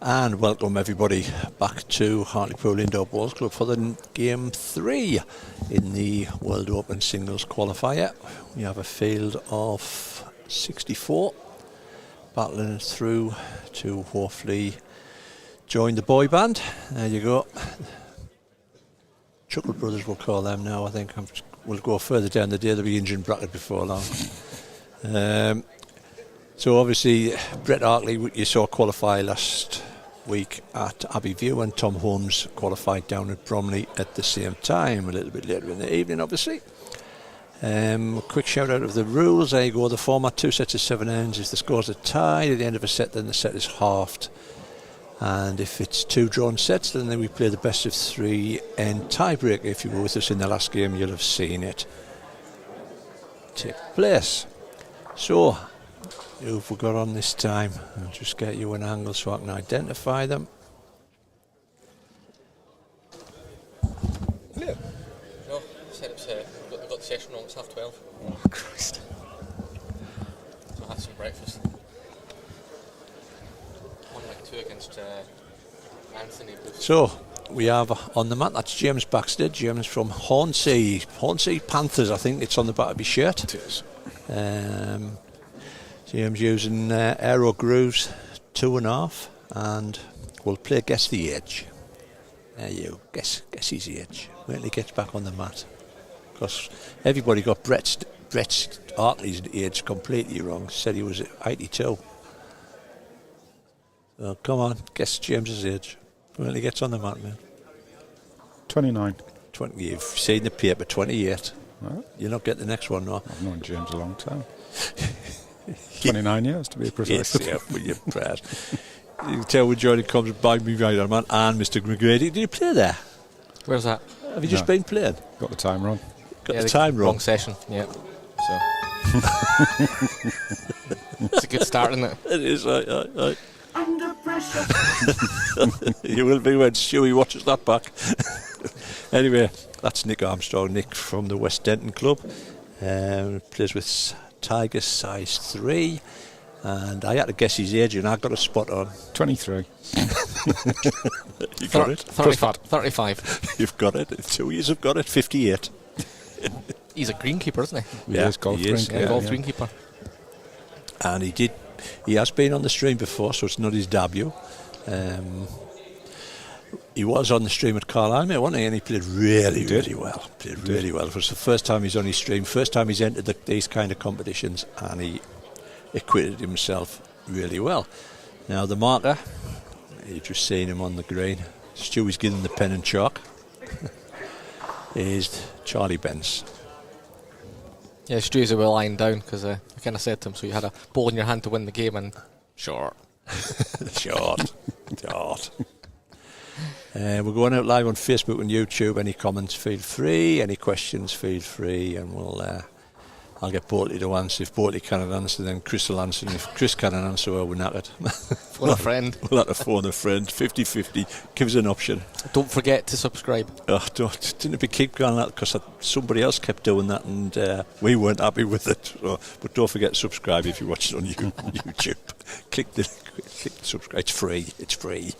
And welcome everybody back to Hartlepool Indoor Bowls Club for the Game 3 in the World Open Singles Qualifier. We have a field of 64 battling through to hopefully join the boy band. There you go. Chuckle Brothers we'll call them now. I think we'll go further down the day. There'll be engine bracket before long. So obviously Brett Hartley, you saw qualify last week at Abbeyview, and Tom Holmes qualified down at Bromley at the same time, a little bit later in the evening obviously. Quick shout out of the rules. There you go, the format: 2 sets of 7 ends. If the scores are tied at the end of a set, then the set is halved, and if it's 2 drawn sets, then we play the best of 3 end tiebreaker. If you were with us in the last game, you'll have seen it take place. So who have we got on this time? I'll just get you an angle so I can identify them. Yeah. No, said we've got the session wrong, it's 12:30. Oh, Christ. So I had some breakfast. 1-2 against Anthony Booth. So we have on the mat, that's James Baxter. James from Hornsea Panthers, I think it's on the back of his shirt. It is. James using aero grooves 2.5, and we'll play guess the age. There you guess his age. Wait till he gets back on the mat, because everybody got Brett Hartley's age completely wrong. Said he was 82. So come on, guess James's age. Wait till he gets on the mat, man. 29. 20. You've seen the paper. 28. Right. You'll not get the next one, no. I've known James a long time. 29 years to be precise. Yes, yeah, with your prayers. You can tell when Johnny comes by me right on, man, and Mr. McGrady. Did you play there? Where's that? Have you just been playing? Got the time wrong. Got the time wrong. Wrong session, yeah. So it's a good start, isn't it? It is, right. Under pressure. You will be when Stewie watches that back. Anyway, that's Nick Armstrong. Nick from the West Denton Club. Plays with Tigers size 3, and I had to guess his age and I got a spot on. 23. You got it? 35. You've got it. 2 years have got it. 58. He's a greenkeeper, isn't he? Yeah, golf Greenkeeper. And he has been on the stream before, so it's not his debut. He was on the stream at Carlisle, mate, wasn't he? And he played really well. Really well. It was the first time he's on his stream, first time he's entered these kind of competitions, and he acquitted himself really well. Now the marker, you've just seen him on the green. Stewie's given the pen and chalk. Is Charlie Benz. Yeah, Stu's were lying down because I kind of said to him, so you had a ball in your hand to win the game, and short. We're going out live on Facebook and YouTube. Any comments, feel free. Any questions, feel free. And I'll get Bortley to answer. If Bortley cannot answer, then Chris will answer. And if Chris cannot answer, well, we're knackered. Phone a friend. We'll have to phone a friend. 50-50. Give us an option. Don't forget to subscribe. Didn't we keep going that because somebody else kept doing that, and we weren't happy with it. So, but don't forget to subscribe if you watch it on YouTube. Click the subscribe. It's free.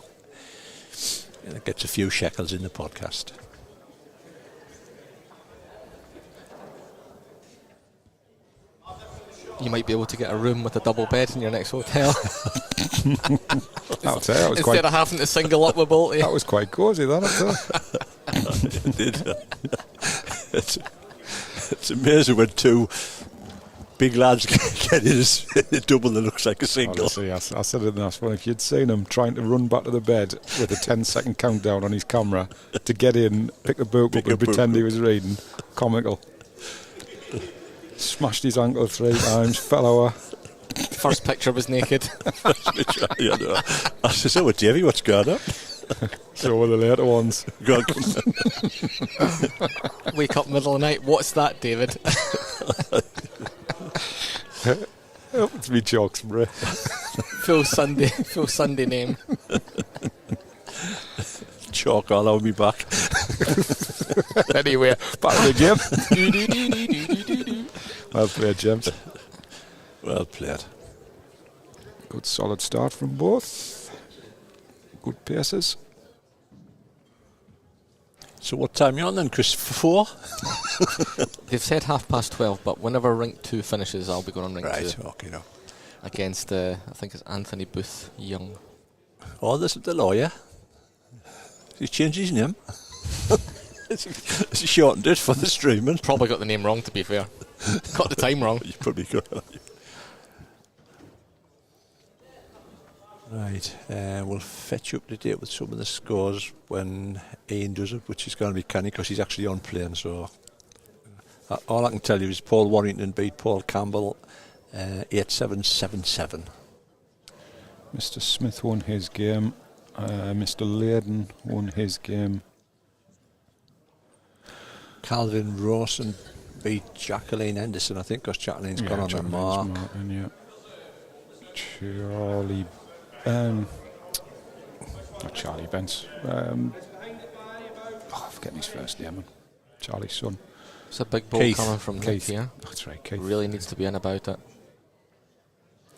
And it gets a few shekels in the podcast. You might be able to get a room with a double bed in your next hotel. I'll tell you, Instead of having to single up with Bolty. That was quite cosy, that. It did. It's amazing when 2 big lads get in a double that looks like a single. Honestly, I said it in the last one. If you'd seen him trying to run back to the bed with a 10-second countdown on his camera to get in, pick the book up and pretend he was reading, comical. Smashed his ankle 3 times, fell over. First picture was naked. Yeah, no. I said, so Davey, what's going on? So were the later ones. Wake up middle of the night. What's that, David? It's me jokes, bro. Full Sunday name. Chalk all over me back. Anyway, back to the game. Well played, James. Well played. Good solid start from both. Good paces. So what time are you on then, Chris? 4? They've said 12:30, but whenever Ring 2 finishes, I'll be going on Ring 2. Right, okay, no. Against, I think it's Anthony Booth Young. Oh, this is the lawyer. He's changed his name. He shortened it for the streaming. Probably got the name wrong, to be fair. Got the time wrong. You probably got it. Right, we'll fetch you up to date with some of the scores when Ian does it, which is going to be canny because he's actually on playing. So all I can tell you is Paul Warrington beat Paul Campbell 8-7-7-7. Mr. Smith won his game. Mr. Layden won his game. Calvin Rawson beat Jacqueline Henderson, I think, because Jacqueline's gone on the mark. Martin, Charlie... not Charlie Bence. I'm forgetting his first name. Charlie's son. It's a big ball Keith. coming from Keith here. That's right, Keith. Really needs to be in about it.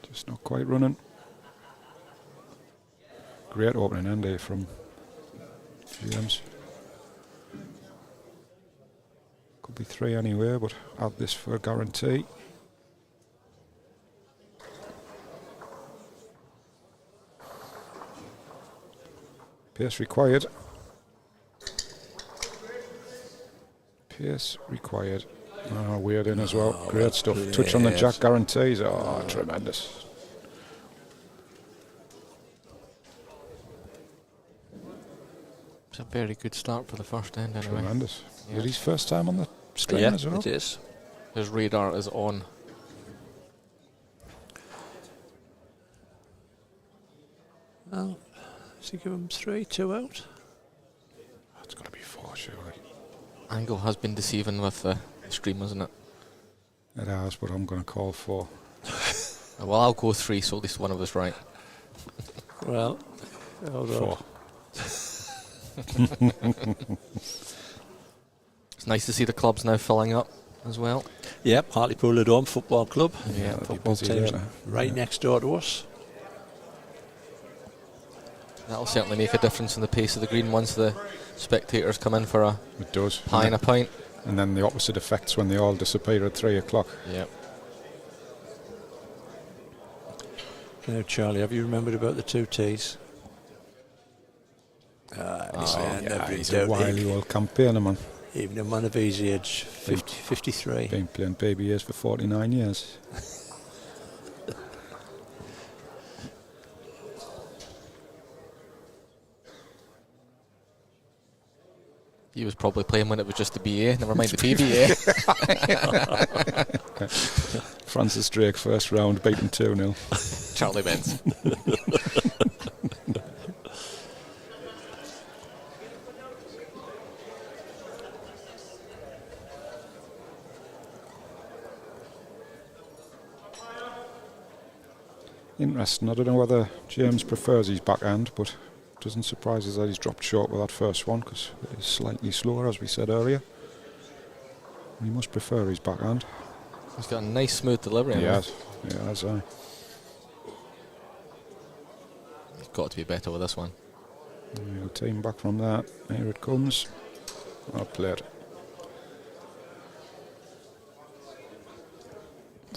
Just not quite running. Great opening end there from James. Could be 3 anyway, but add this for a guarantee. Pace required. Pace required. Oh, weird in as well. Great stuff. Touch on the jack guarantees. Oh, tremendous. It's a very good start for the first end anyway. Tremendous. Yeah. Is it his first time on the stream Yeah, as well? it is. His radar is on. Well, does he give him 3, 2 out? It's got to be 4, surely. Angle has been deceiving with the stream, isn't it? It has, but I'm going to call 4. Well, I'll go 3, so at least one of us right. Well, hold on. 4. It's nice to see the clubs now filling up as well. Yep, Hartlepool at home football club. Yeah, they'll be Football busy team's there. right next door to us. That'll certainly make a difference in the pace of the green once the spectators come in for a It does. pie and a pint. And then the opposite effects when they all disappear at 3 o'clock. Yep. Now, Charlie, have you remembered about the 2 T's? He's a wily old campaigner, man. Even a man of his age, 53. Been playing baby years for 49 years. He was probably playing when it was just the BA, never mind the PBA. Francis Drake, first round, beaten 2-0. Charlie Benz. Interesting. I don't know whether James prefers his backhand, but it doesn't surprise us that he's dropped short with that first one because it is slightly slower, as we said earlier. He must prefer his backhand. He's got a nice smooth delivery. He has. He's got to be better with this one. We'll team back from that. Here it comes. Well played.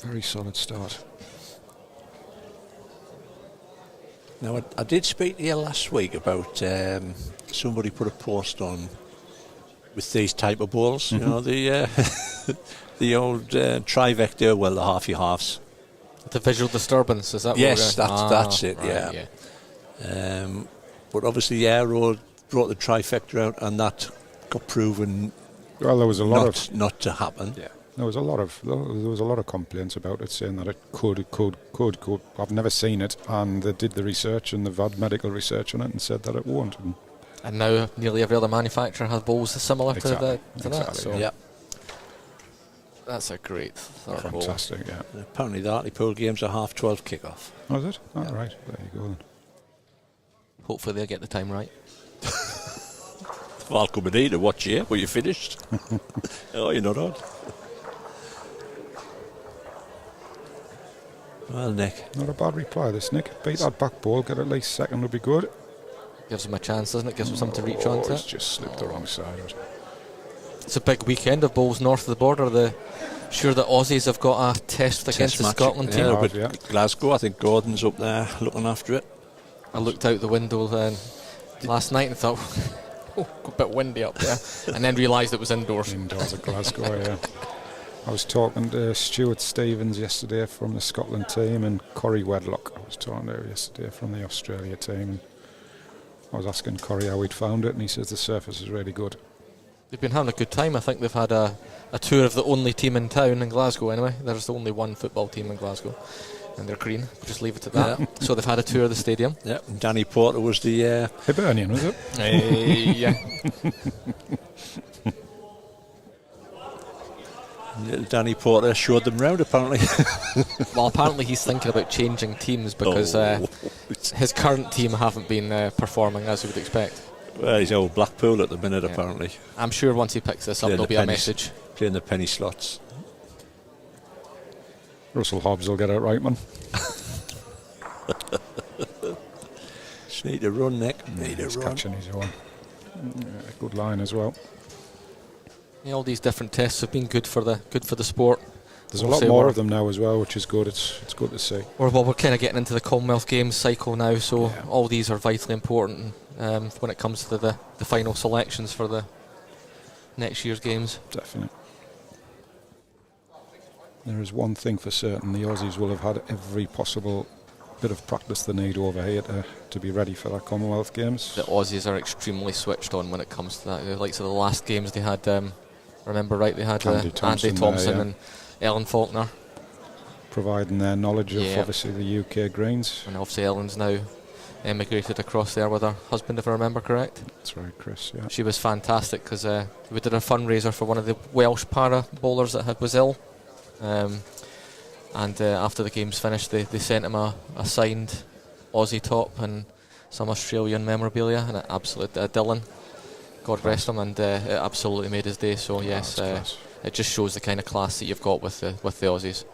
Very solid start. Now, I did speak to you last week about somebody put a post on with these type of balls, you know, the the old trivector, well, the half-halves. The visual disturbance, is that Yes, what we're that's it, right, yeah. But obviously, the Aero brought the trifecta out, and that got proven Well, there was a lot not to happen. Yeah. There was a lot of complaints about it, saying that it could. I've never seen it, and they did the research, and they've had medical research on it, and said that it won't. And now nearly every other manufacturer has balls similar to that. So Yeah. That's a great third ball. Fantastic, yeah. And apparently, the Hartlepool games are 12:30 kick-off. Was it? All right, there you go then. Hopefully they'll get the time right. Well, I'll come in to watch you. Were you finished? Oh, you're not on. Well, Nick. Not a bad reply, this, Nick. Beat that back ball, get at least second would be good. gives him a chance, doesn't it? Gives him something to reach onto. It's just slipped the wrong side. It's a big weekend of bowls north of the border. Sure, the Aussies have got a test against the Scotland team. Glasgow, I think Gordon's up there looking after it. I looked out the window last night and thought, a bit windy up there, and then realised it was indoors. Indoors at Glasgow, yeah. I was talking to Stuart Stevens yesterday from the Scotland team, and Corey Wedlock I was talking to yesterday from the Australia team, and I was asking Corey how he'd found it, and he says the surface is really good. They've been having a good time. I think they've had a tour of the only team in town in Glasgow anyway. There's only one football team in Glasgow, and they're green. We'll just leave it at that. Yeah. So they've had a tour of the stadium. Yeah, Danny Porter was the Hibernian, was it? Yeah. Little Danny Porter showed them round, apparently. Well, apparently he's thinking about changing teams because his current team haven't been performing as you would expect. Well, he's old Blackpool at the minute, apparently. I'm sure once he picks this up, there'll be a message. Playing the penny slots. Russell Hobbs will get it right, man. Just need to run, Nick. He's catching his own. Good line as well. Yeah, all these different tests have been good for the sport. There's a lot more of them now as well, which is good. It's good to see. We're kind of getting into the Commonwealth Games cycle now, so all these are vitally important when it comes to the final selections for the next year's games. Definitely. There is one thing for certain: the Aussies will have had every possible bit of practice they need over here to be ready for that Commonwealth Games. The Aussies are extremely switched on when it comes to that. The likes of the last games they had, remember right, they had Andy Thompson and Ellen Faulkner. Providing their knowledge of obviously the UK greens. And obviously Ellen's now emigrated across there with her husband, if I remember correct. That's right, Chris, yeah. She was fantastic because we did a fundraiser for one of the Welsh para bowlers that was ill. And after the game's finished, they sent him a signed Aussie top and some Australian memorabilia, and Dylan, God rest him, and it absolutely made his day. So yes, it just shows the kind of class that you've got with the Aussies.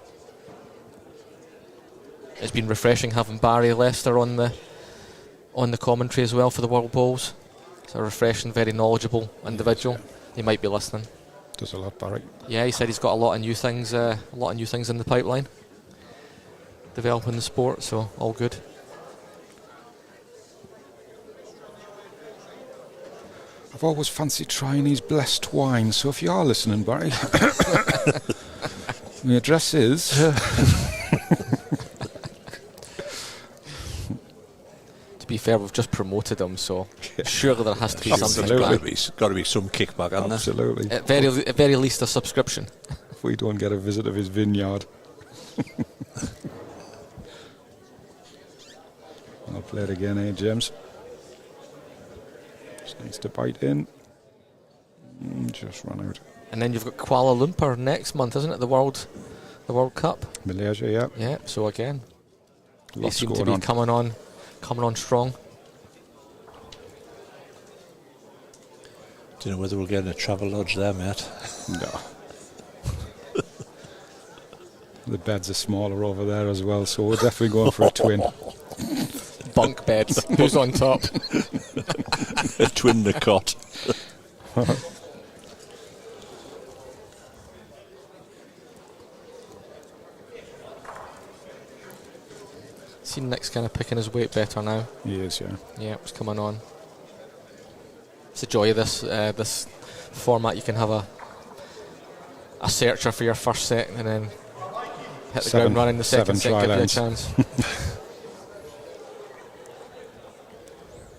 It's been refreshing having Barry Lester on the commentary as well for the World Bowls. It's a refreshing, very knowledgeable individual. He might be listening. Does a lot, Barry. Yeah, he said he's got a lot of new things in the pipeline, developing the sport. So all good. I've always fancied trying his blessed wine, so if you are listening, Barry, my address is. To be fair, we've just promoted him, so surely there has to be something. There's got to be some kickback on there. Absolutely. At very least a subscription. If we don't get a visit of his vineyard. I'll play it again, James? Just needs to bite in. Just run out. And then you've got Kuala Lumpur next month, isn't it? The World Cup. Malaysia, yeah. Yeah. So again, they Lots seem to be coming on strong. Do you know whether we'll get in a travel lodge there, mate? No. The beds are smaller over there as well, so we're definitely going for a twin. Bunk beds. Who's on top? A twin the cot. See Nick's kind of picking his weight better now. He is, yeah. Yeah, it's coming on. It's the joy of this format. You can have a searcher for your first set and then hit the ground running the second set, give you a chance.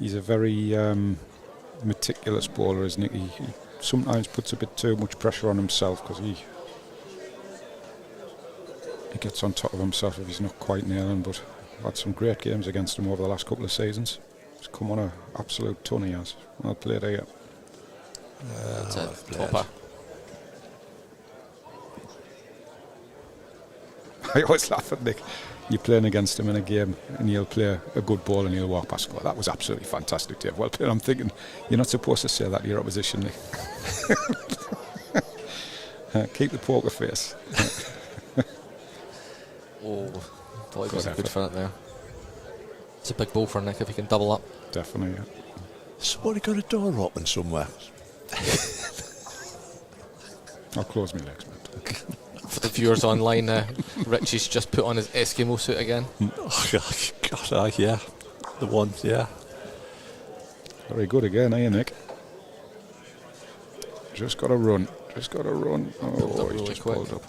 He's a very meticulous bowler, isn't he? He sometimes puts a bit too much pressure on himself because he gets on top of himself if he's not quite nailing, but I've had some great games against him over the last couple of seasons. He's come on an absolute ton, he has. I'll play it here. That's it. Topper. I always laugh at Nick. You're playing against him in a game and he'll play a good ball and he'll walk past and go, that was absolutely fantastic, Dave. Well played. I'm thinking, you're not supposed to say that to your opposition, Nick. Keep the poker face. Oh, thought he was good for that there. It's a big ball for Nick if he can double up. Definitely, yeah. Somebody got a door open somewhere. I'll close my legs, mate. For the viewers online, Richie's just put on his Eskimo suit again. Oh, God, yeah. The one, yeah. Very good again, eh, Nick? Just got to run. Oh, Pulled he's really just quick. pulled up.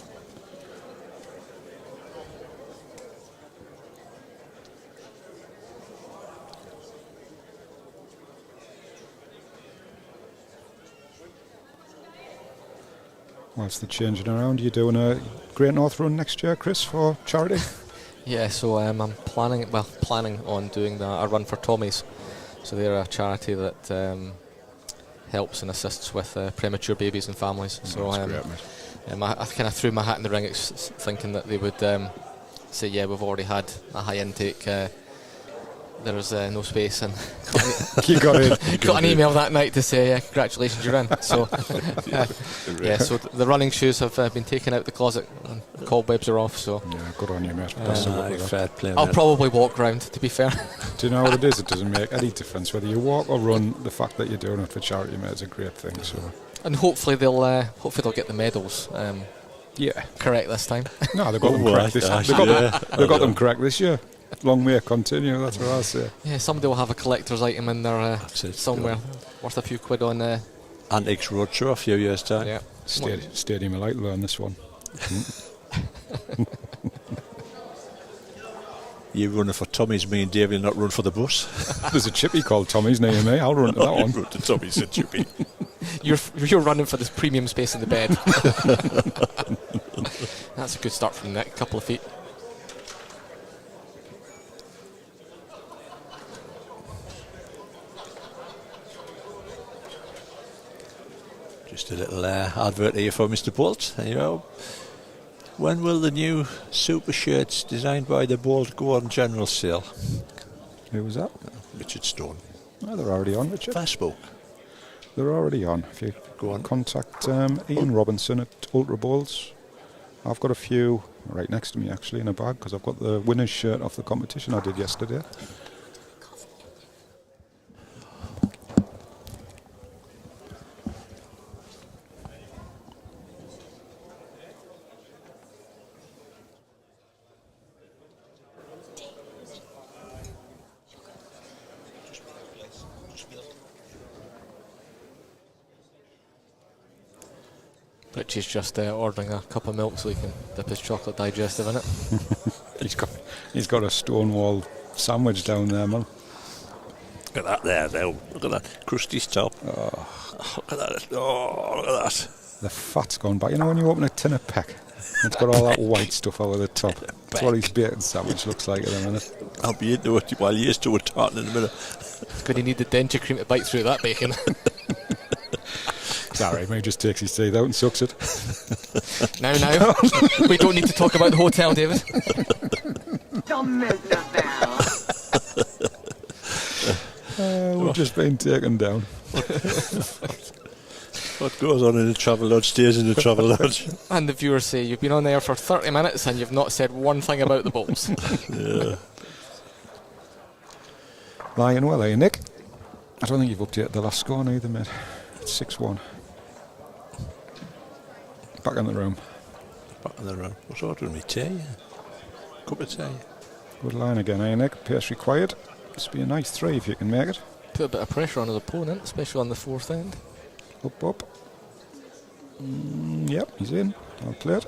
Whilst they're changing around, you doing a Great North Run next year, Chris, for charity? Yeah, so I'm planning on doing a run for Tommies. So they're a charity that helps and assists with premature babies and families. So That's great, mate. I kind of threw my hat in the ring, thinking that they would say, yeah, we've already had a high intake. There's no space, and You got it. got an email that night to say congratulations, you're in. So so the running shoes have been taken out the closet and the cobwebs are off. So Yeah, good on you, mate. Best of luck with that. Fair play. I'll mate. probably walk round, to be fair. Do you know what it is? It doesn't make any difference whether you walk or run. The fact that you're doing it for charity, mate, is a great thing. So And hopefully they'll get the medals yeah, correct this time. no, they've got them correct this year. They've got them correct this year. Long may it continue. That's what I say. Yeah, somebody will have a collector's item in there it. somewhere, worth a few quid on. Antiques Roadshow a few years time. Yeah, Stadium of Light learn this one. You running for Tommy's, me and Dave will not run for the bus. There's a chippy called Tommy's near me. I'll run to that one. Run to Tommy's a chippy. you're running for this premium space in the bed. That's a good start from Nick. Couple of feet. Just a little advert here for Mr. Bolt. There you go. When will the new super shirts designed by the Bolt go on general sale? Who was that? Richard Stone. Oh, they're already on, Richard. Facebook. They're already on. If you Go on. contact Ian Robinson at Ultra Bowls. I've got a few right next to me actually in a bag because I've got the winner's shirt off the competition I did yesterday. Richie's just ordering a cup of milk so he can dip his chocolate digestive in it. He's got a Stonewall sandwich down there, man. Look at that there, though. Look at that. Krusty's top. Oh, look at that. Oh, look at that. The fat's gone back. You know when you open a tin of Peck, it's got all that white stuff over the top. That's what his bacon sandwich looks like at the minute. I'll be into it while he is to a tartan in a minute. Could he need the denture cream to bite through that bacon? Sorry, he just takes his teeth out and sucks it. Now, we don't need to talk about the hotel, David. Don't miss the bell. We've just been taken down. What goes on in the travel lodge stays in the travel lodge. And the viewers say you've been on there for 30 minutes and you've not said one thing about the Bulls. Yeah. Lying well, eh, Nick? I don't think you've updated the last score either, mate. It's 6-1. Back in the room. Back in the room. What's ordering me? Tea? Cup of tea? Good line again, eh, Nick? Pace required. This will be a nice 3 if you can make it. Put a bit of pressure on his opponent, especially on the fourth end. Up. Yep, he's in. I'll play it.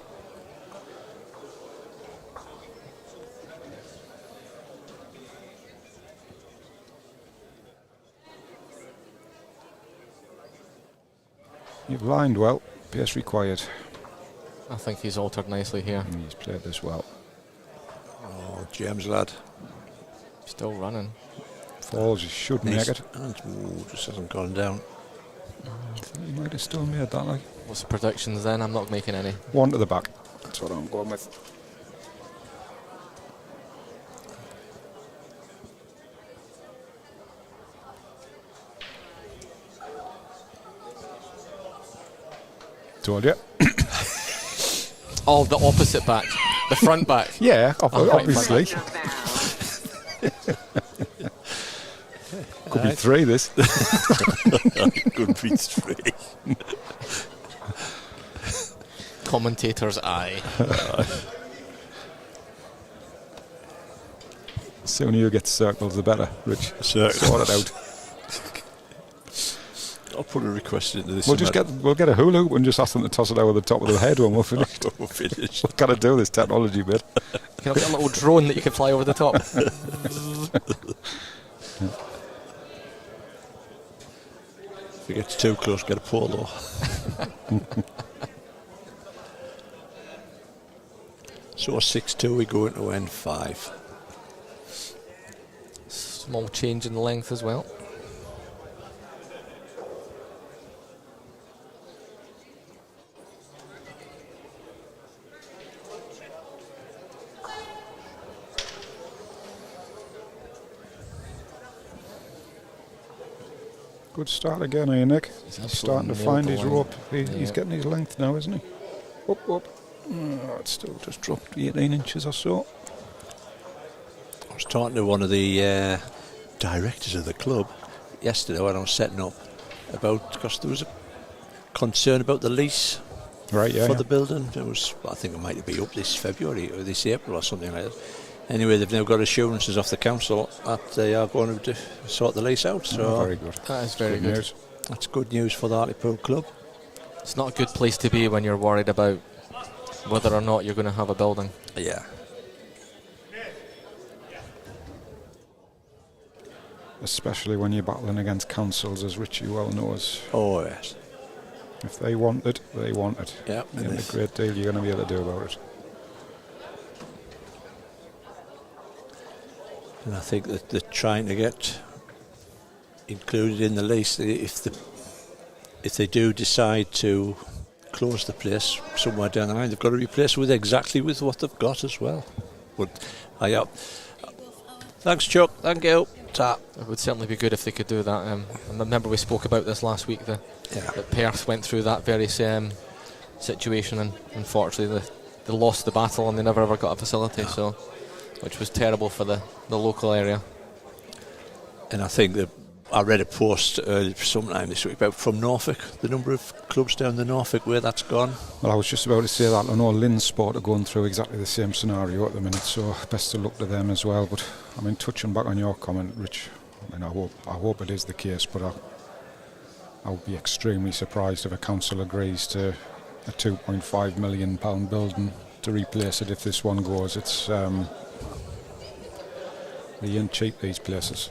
You've lined well. Pace required. I think he's altered nicely here. And he's played this well. Oh, James lad. Still running. Falls, you should make it. And just hasn't gone down. He might have still made that, like. What's the predictions then? I'm not making any. 1 to the back. That's what I'm going with. Told you. Oh, the opposite back. The front back. Yeah, Oh, right, obviously. The bell. Could be 3 this. Could be 3. Commentator's eye. The sooner you get circles, the better, Rich. Circles. Sort it out. I'll put a request into this. We'll get a hula hoop and just ask them to toss it over the top of the head when we're finished. We've got to do this technology bit. Can I get a little drone that you can fly over the top? If it gets too close, get a polo. So 6-2, we go into N5. Small change in the length as well. Good start again, eh, Nick? He's starting to find his rope. He's getting his length now, isn't he? Up. It's still just dropped 18 inches or so. I was talking to one of the directors of the club yesterday when I was setting up because there was a concern about the lease for the building. I think it might be up this February or this April or something like that. Anyway, they've now got assurances off the council that they are going to sort the lease out. So very good. That is very good. News. That's good news for the Hartlepool club. It's not a good place to be when you're worried about whether or not you're going to have a building. Yeah. Especially when you're battling against councils, as Richie well knows. Oh, yes. If they want it, they want it. Yeah. And a great deal you're going to be able to do about it. And I think that they're trying to get included in the lease if they do decide to close the place somewhere down the line, they've got to replace with what they've got as well. But thanks, Chuck. Thank you. Ta. It would certainly be good if they could do that. And I remember we spoke about this last week, that Perth went through that very same situation, and unfortunately they lost the battle and they never ever got a facility, so which was terrible for the local area. And I think that I read a post sometime this week about from Norfolk, the number of clubs down the Norfolk where that's gone. Well, I was just about to say that. I know Lynn's Sport are going through exactly the same scenario at the minute, so best of luck to them as well. But I mean, touching back on your comment, Rich, I mean, I hope it is the case, but I would be extremely surprised if a council agrees to a £2.5 million building to replace it if this one goes. It's they ain't cheap, these places.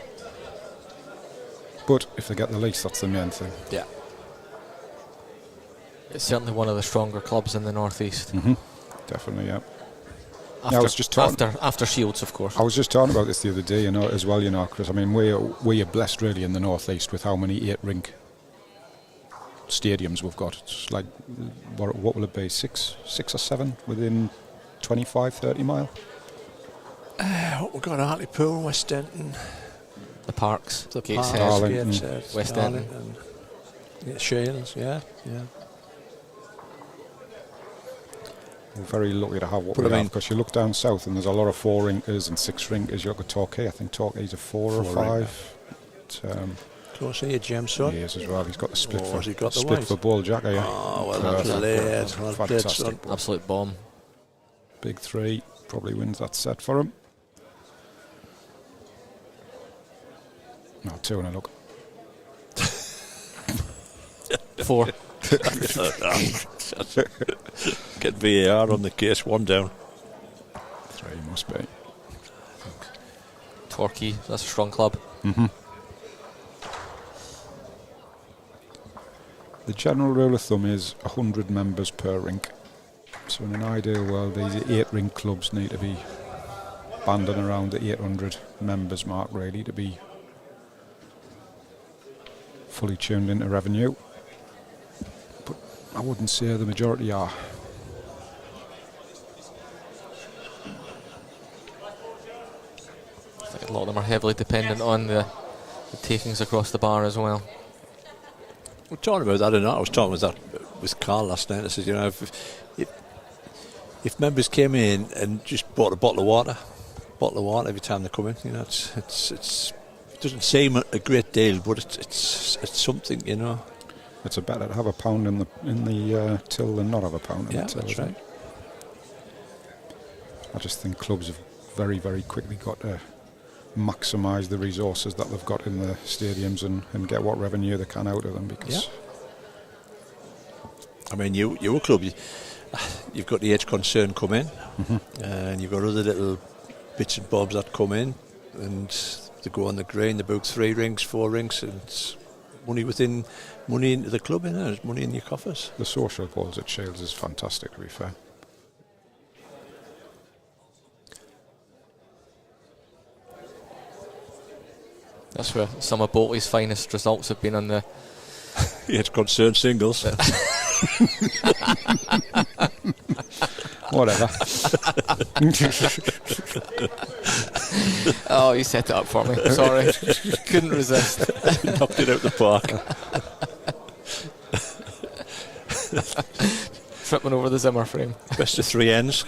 But if they get the lease, that's the main thing. Yeah. It's certainly one of the stronger clubs in the northeast. Mm-hmm. Definitely, yeah. I was just talking after Shields, of course. I was just talking about this the other day, as well, Chris. I mean, we're blessed really in the northeast with how many 8-rink stadiums we've got. It's like, what will it be, six or seven within 25, 30 mile? We've got Hartlepool, West Denton, the Parks, the Gateshead, Darlington, West Denton, Shales, yeah. We're very lucky to have what we have, because you look down south and there's a lot of 4-rinkers and 6-rinkers. You look at Torquay, I think Torquay's a 4 or 5. Close here, Jim, son. He is as well. He's got the split for split for Ball Jacker, yeah. Oh, well, that's laid. Fantastic. Absolute bomb. Big 3 probably wins that set for him. No, 2 and a look. 4. Get VAR on the case, 1 down. 3 must be. Torquay, that's a strong club. Mm-hmm. The general rule of thumb is 100 members per rink. So in an ideal world, these 8-rink clubs need to be banding around the 800 members mark, really, to be fully tuned into revenue. But I wouldn't say the majority are. I think a lot of them are heavily dependent on the takings across the bar as well. We're talking about that, and I was talking with Carl last night. I said, if members came in and just bought a bottle of water every time they come in, it's Doesn't seem a great deal, but it's something, you know. It's better to have a pound in the till than not have a pound in the till. That's right. I just think clubs have very, very quickly got to maximise the resources that they've got in the stadiums and get what revenue they can out of them, because I mean, you're a club, you've got the age concern come in, and you've got other little bits and bobs that come in, and they go on the green, they book 3 rings, 4 rings, and it's money into the club, there's money in your coffers. the social balls at Shields is fantastic, to be fair. That's where some of Boltley's finest results have been on the Age concern singles. Whatever. Oh, you set it up for me. Sorry. Couldn't resist. Knocked it out the park. Tripping over the Zimmer frame. Best of 3 ends.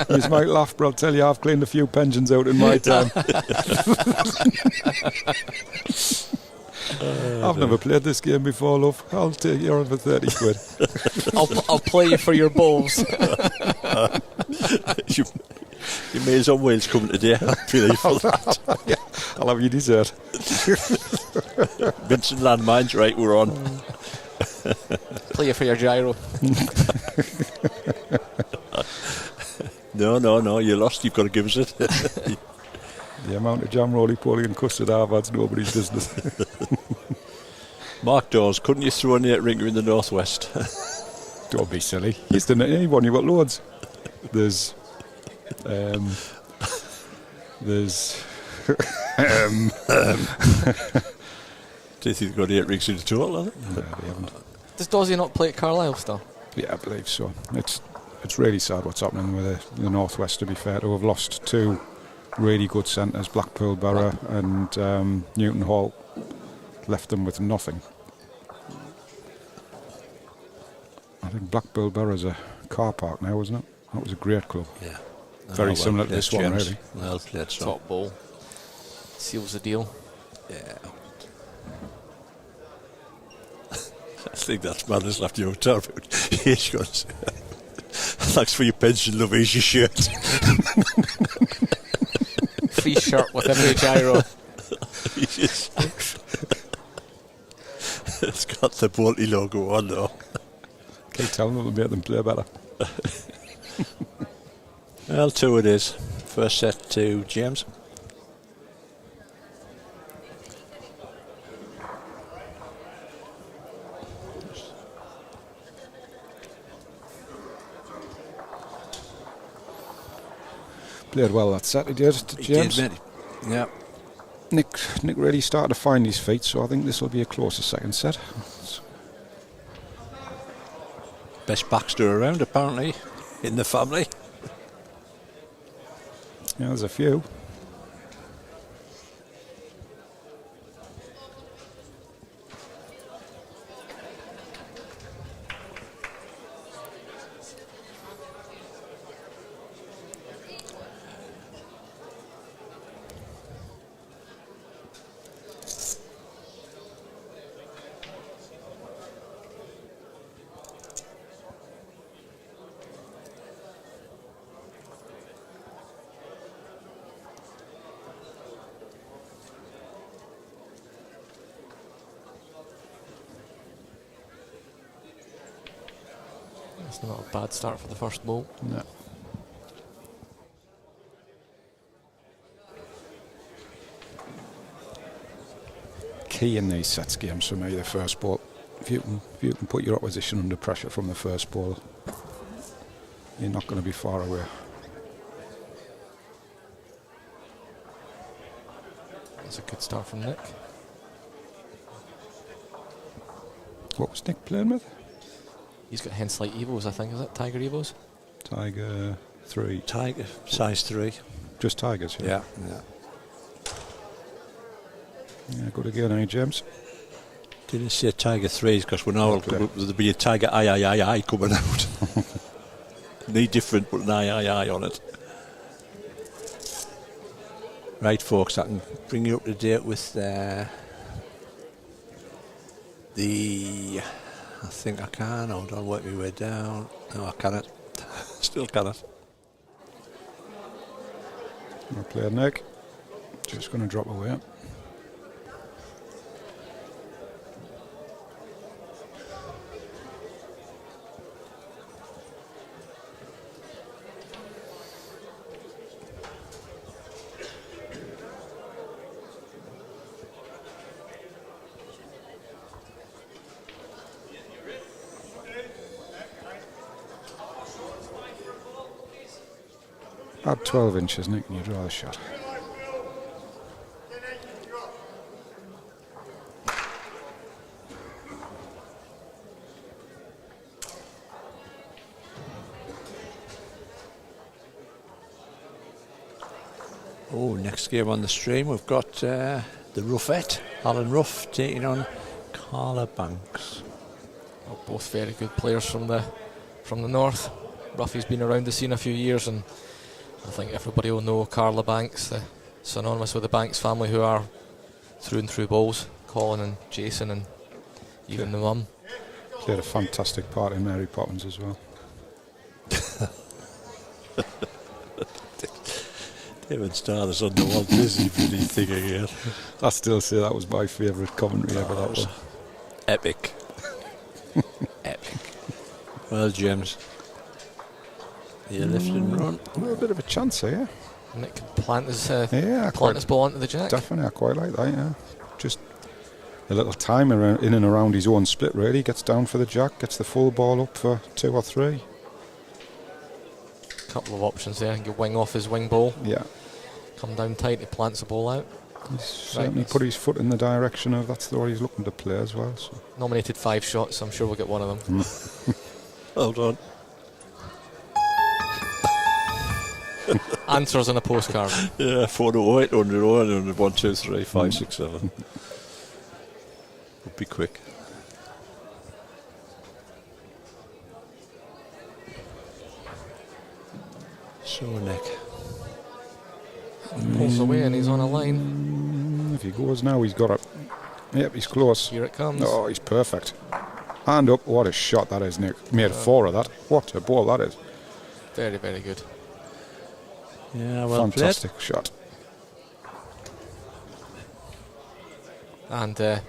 You might laugh, but I'll tell you, I've cleaned a few pensions out in my time. I've never played this game before, love. I'll take you on for 30 quid. I'll play you for your balls. You Meals on Wheels coming today. I'll pay you for that. I'll have your dessert. Vincent Landmines, right, we're on. Play you for your gyro. No, you lost, you've got to give us it. The amount of jam, roly-poly and custard I've had's nobody's business. Mark Dawes, couldn't you throw a net ringer in the northwest? Don't be silly. He's done it, anyone, you've got loads. There's Do you think they've got 8 rings in the total, have they? No, they haven't. Does Dawsey not play at Carlisle still? Yeah, I believe so. It's really sad what's happening with the northwest, to be fair, to have lost 2 really good centres, Blackpool Borough and Newton Hall, left them with nothing. I think Blackpool Borough's a car park now, isn't it? That was a great club. Yeah. Very similar to this one, really. Well played, so. Top ball. Seals the deal. Yeah. I think that's madness left you out of it. He's got thanks for your pension, love, here's your shirt. Free shirt with every gyro. It's got the Bolty logo on though. Keep telling them to make them play better. Well, 2 it is. First set to James. Played well that set, he did, to James. He did, mate. Yeah. Nick really started to find his feet, so I think this will be a closer second set. Best Baxter around, apparently, in the family. Yeah, there's a few. It's not a bad start for the first ball. No. Key in these sets games for me, the first ball. If you can put your opposition under pressure from the first ball, you're not going to be far away. That's a good start from Nick. What was Nick playing with? He's got Hensley Evos, I think, is it? Tiger Evos? Tiger 3. Tiger, size 3. Just Tigers, Yeah. Yeah, good again, eh, James? Didn't say Tiger 3s because we're now there'll be a Tiger I coming out. Need different, but an I on it. Right, folks, I can bring you up to date with I think I can. Hold on, work my way down. No, I cannot. Still cannot. Well played, Nick. Just going to drop away. Add 12 inches, Nick, and you draw the shot. Oh, next game on the stream, we've got the Ruffette, Alan Ruff, taking on Carla Banks. Well, both very good players from the north. Ruffy's been around the scene a few years, and I think everybody will know Carla Banks, synonymous with the Banks family, who are through and through balls. Colin and Jason and even the mum. Played a fantastic part in Mary Poppins as well. David Starr's on the Walt Disney bloody thing again. I still say that was my favourite commentary ever. That was epic. Epic. Well, James, you lift and run. A little bit of a chance here. Nick can plant his his ball onto the jack. Definitely, I quite like that, yeah. Just a little time around, in and around his own split, really. Gets down for the jack, gets the full ball up for 2 or 3. Couple of options there. He can wing off his wing ball. Yeah. Come down tight, he plants the ball out. He's certainly put his foot in the direction of that's what he's looking to play as well. So. Nominated 5 shots, I'm sure we'll get one of them. Hold on. Answers on a postcard. Yeah, 408, 100, 1, 2, 3, 5, 6, 7. Would be quick. So, Nick. Pulls away and he's on a line. If he goes now, he's got it. Yep, he's close. Here it comes. Oh, he's perfect. Hand up. What a shot that is, Nick. Made 4 of that. What a ball that is. Very, very good. Yeah, well fantastic played. Shot. And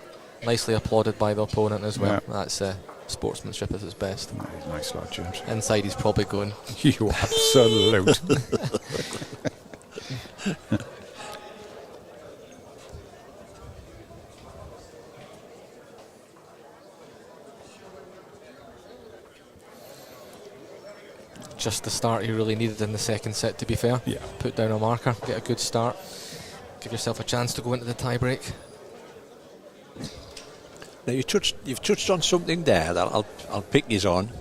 nicely applauded by the opponent as well. Yeah. That's sportsmanship at its best. Nice lad, James. Inside he's probably going, you absolute. Just the start he really needed in the second set, to be fair. Yeah. Put down a marker, get a good start, give yourself a chance to go into the tie break. Now you've touched on something there that I'll pick you on.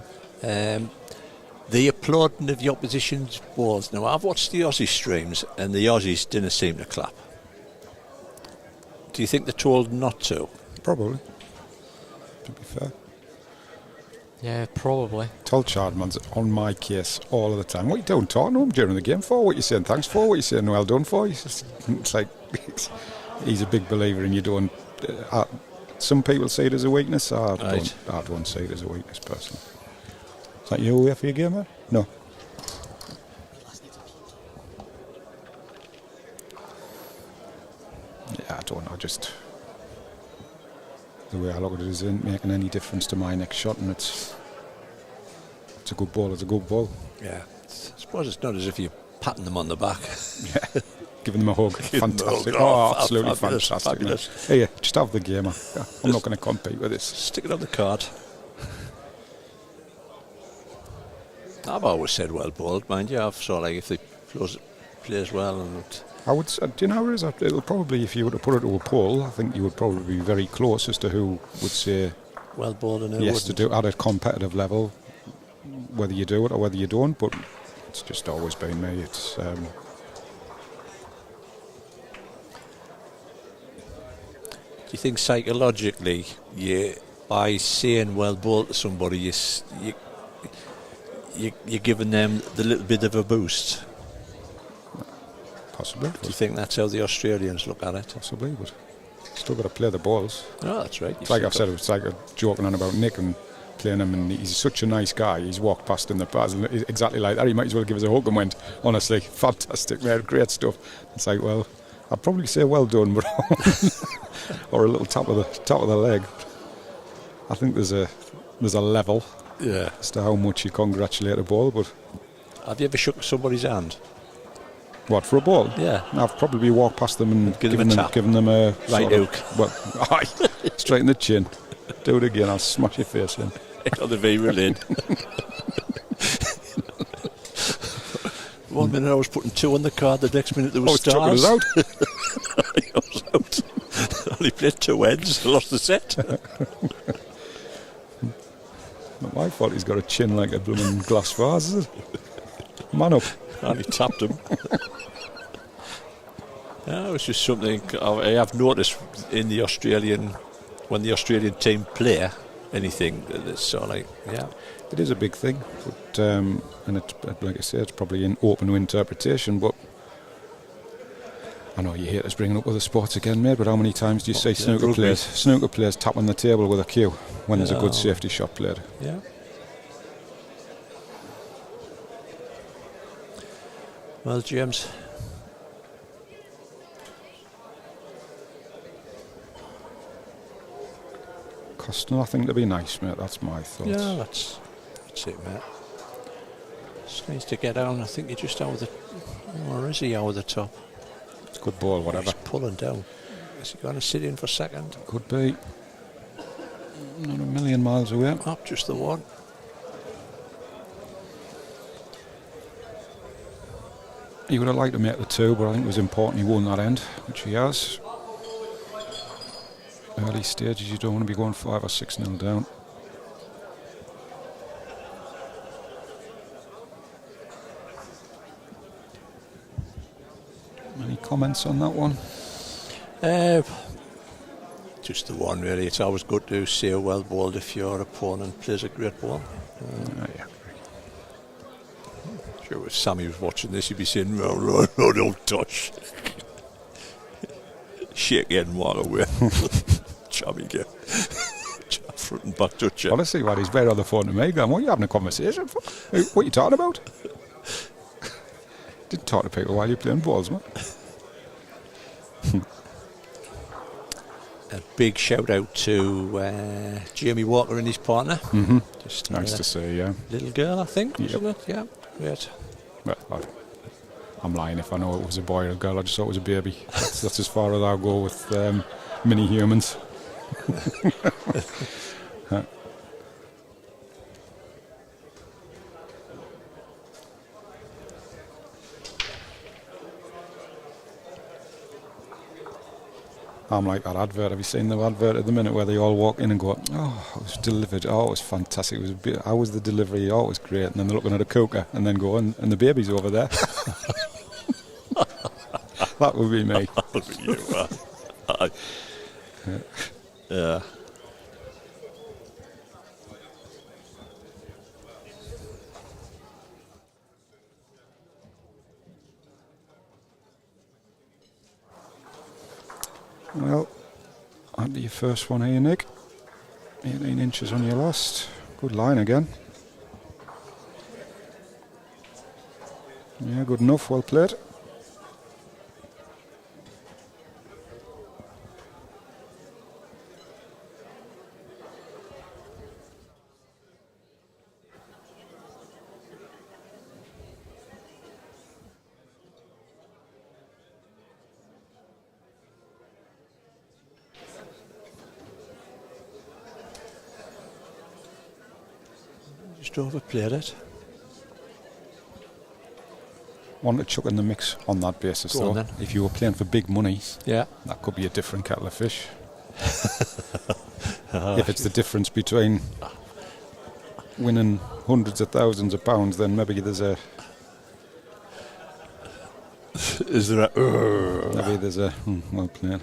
The applauding of the opposition's balls. Now I've watched the Aussie streams and the Aussies didn't seem to clap. Do you think they're told not to? Probably. To be fair. Yeah, probably. Tell Chardman's on my case all of the time. What are you doing? Talking to him during the game for? What are you saying thanks for? What are you saying well done for? It's like he's a big believer in you doing. Some people see it as a weakness. I don't see it as a weakness personally. Is that you away for your game, man? No. Yeah, I don't know. Just the way I look at it isn't making any difference to my next shot, and it's a good ball. It's a good ball. Yeah, I suppose it's not as if you're patting them on the back. Yeah, giving them a hug. Fantastic. Absolutely fantastic. Fabulous. Hey, just have the game. I'm not going to compete with this. Stick it on the card. I've always said well bowled, mind you. I've sort of like if they plays well and. I would say, do you know how it is? It'll probably, if you were to put it to a poll, I think you would probably be very close as to who would say well bowled and who yes wouldn't. To do at a competitive level, whether you do it or whether you don't. But it's just always been me. It's do you think psychologically, by saying well bowled to somebody, you're giving them the little bit of a boost? Possibly. Do you think that's how the Australians look at it? Possibly, but still got to play the balls. No, that's right. Like I've said, it's like joking on about Nick and playing him, and he's such a nice guy. He's walked past in the past, exactly like that. He might as well give us a hug and went, honestly, fantastic, mate, great stuff. It's like, well, I'd probably say well done, but or a little tap of the leg. I think there's a level as to how much you congratulate a ball, but have you ever shook somebody's hand? What, for a ball? Yeah. I've probably walked past them and given them a right hook. Well, aye, straight in the chin. Do it again, I'll smash your face in. On the V lid. 1 minute I was putting 2 on the card, the next minute there was stars. I was out. I only played 2 ends, lost the set. Not my fault he's got a chin like a blooming glass vase, is it? Man up. And he tapped him. Yeah, it's just something I have noticed in the when the Australian team play anything, it's sort of like, it is a big thing, but and it, like I say, it's probably open to interpretation. But I know you hate us bringing up other sports again, mate. But how many times do you see snooker players tap on the table with a cue when there's a good safety shot played? Yeah. Well, James, cost nothing to be nice, mate. That's my thoughts. Yeah, that's it, mate. Just needs to get down. I think you're just over the. Or is he over the top? It's a good ball, whatever. He's pulling down. Is he going to sit in for second? Could be. Not a million miles away. Up just the one. He would have liked to make the 2, but I think it was important he won that end, which he has. Early stages, you don't want to be going 5 or 6-0 down. Any comments on that one? Just the one, really. It's always good to see a well bowled if your opponent plays a great ball. Yeah. Sure, if Sammy was watching this, he'd be saying, no, don't touch. Shake it and walk away. Chubby girl. Front and back touch it. Honestly, while he's better on the phone to me, going, what are you having a conversation for? What are you talking about? Didn't talk to people while you're playing balls, man. A big shout out to Jamie Walker and his partner. Mm-hmm. Just nice to see, yeah. Little girl, I think, wasn't it? Yeah, great. Well, I'm lying if I know it was a boy or a girl. I just thought it was a baby. That's as far as I'll go with mini humans. I'm like that advert. Have you seen the advert at the minute where they all walk in and go, oh, it was delivered, oh, it was fantastic, it was how was the delivery, oh, it was great, and then they're looking at a cooker and then go, and the baby's over there. That would be me. That would be you, yeah. Well, on to your first one here, Nick. 18 inches on your last. Good line again. Yeah, good enough, well played. Just overplayed it. One to chuck in the mix on that basis, Go though. on, then. If you were playing for big money, yeah, that could be a different kettle of fish. If it's the difference between winning hundreds of thousands of pounds, then maybe there's a... Is there a... Maybe there's a... well played.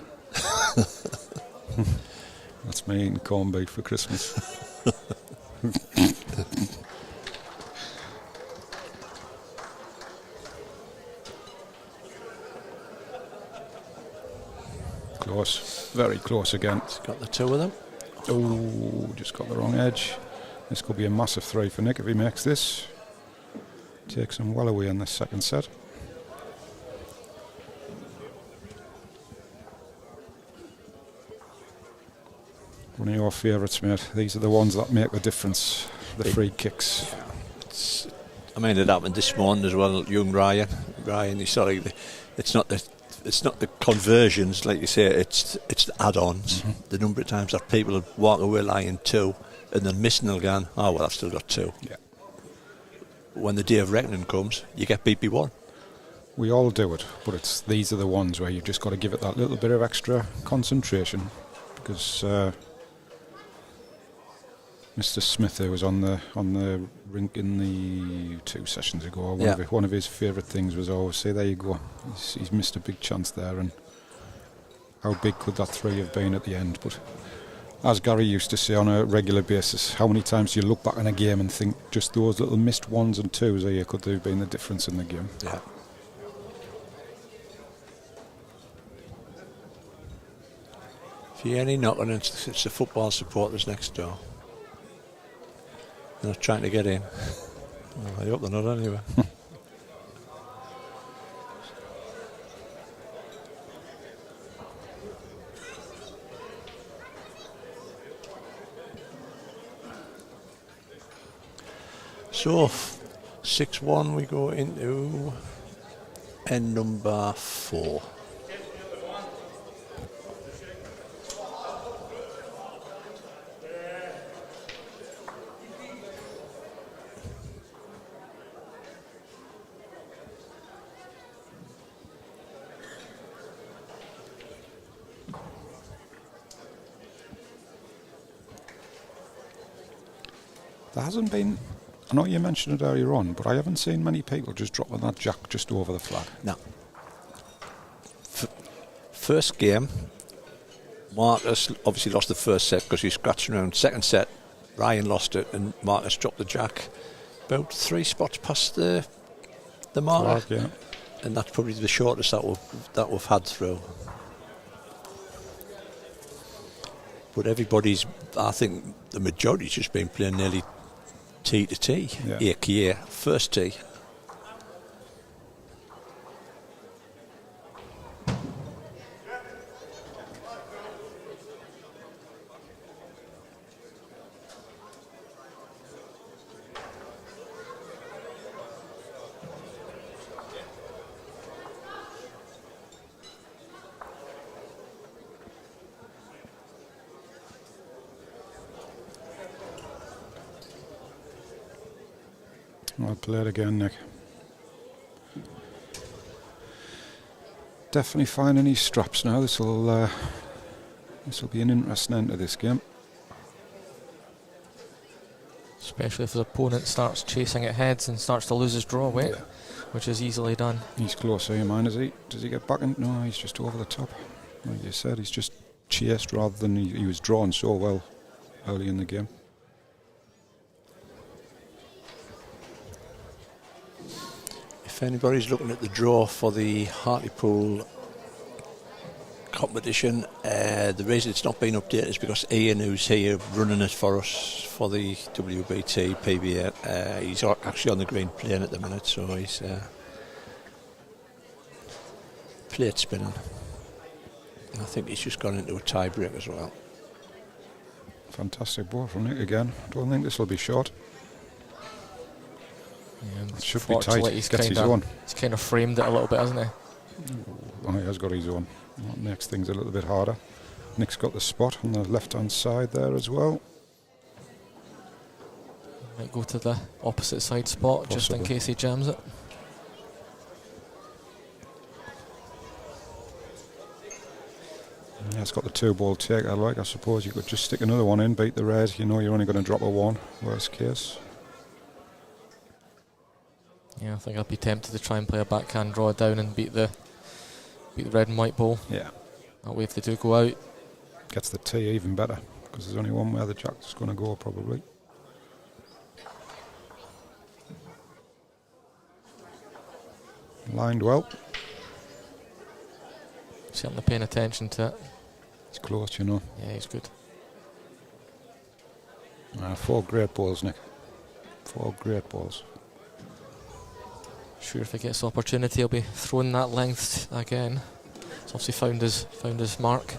That's me eating corned beef for Christmas. very close again. He's got the two of them. Oh, just got the wrong edge. This could be a massive 3 for Nick if he makes this. Takes him well away in this second set. One of your favourites, mate. These are the ones that make the difference. The free kicks. I mean, it happened this morning as well. Young Ryan, he's sorry. It's not the conversions, like you say. It's the add-ons. Mm-hmm. The number of times that people walk away lying 2 and then missing again. Oh well, I've still got 2. Yeah. When the day of reckoning comes, you get BP1. We all do it, but these are the ones where you've just got to give it that little bit of extra concentration, because Mr. Smith, who was on the rink in the 2 sessions ago, one of his favourite things was always say, there you go, he's missed a big chance there, and how big could that 3 have been at the end? But as Gary used to say on a regular basis, how many times do you look back on a game and think just those little missed 1s and 2s there could have been the difference in the game? Yeah. If you hear any knocking, it's the football supporters next door. They're not trying to get in. Well, I hope they're not anyway. So, 6-1, we go into end number 4. There hasn't been, I know you mentioned it earlier on, but I haven't seen many people just dropping that jack just over the flag. No. First game, Marcus obviously lost the first set because he scratched around. Second set, Ryan lost it and Marcus dropped the jack about 3 spots past the marker. Flag, yeah. And that's probably the shortest that we've had through. But I think the majority's just been playing nearly tee to tee, yeah. First tee. I'll play it again, Nick. Definitely finding these straps now. This will be an interesting end to this game. Especially if the opponent starts chasing at heads and starts to lose his draw weight, which is easily done. He's closer, you mind, is he? Does he get back in? No, he's just over the top. Like you said, he's just chased rather than he was drawn so well early in the game. If anybody's looking at the draw for the Hartlepool competition, the reason it's not been updated is because Ian, who's here running it for us for the WBT PBA, he's actually on the green playing at the minute, so he's plate spinning. And I think he's just gone into a tie break as well. Fantastic ball from Nick again. Don't think this will be short. Yeah, it should be tight. He's Gets his own. He's kind of framed it a little bit, hasn't he? Oh, he has got his own. That makes things a little bit harder. Nick's got the spot on the left-hand side there as well. Might go to the opposite side spot. Possibly. Just in case he jams it. Yeah, it's got the 2-ball take. I suppose you could just stick another one in, beat the red. You know you're only going to drop a 1, worst case. Yeah, I think I'd be tempted to try and play a backhand draw down and beat the red and white ball. Yeah. That way if they do go out. Gets the tee even better, because there's only one where the jack's going to go probably. Lined well. Certainly paying attention to it. He's close, you know. Yeah, he's good. 4 great balls, Nick. 4 great balls. Sure, if he gets the opportunity, he'll be throwing that length again. He's obviously found his mark.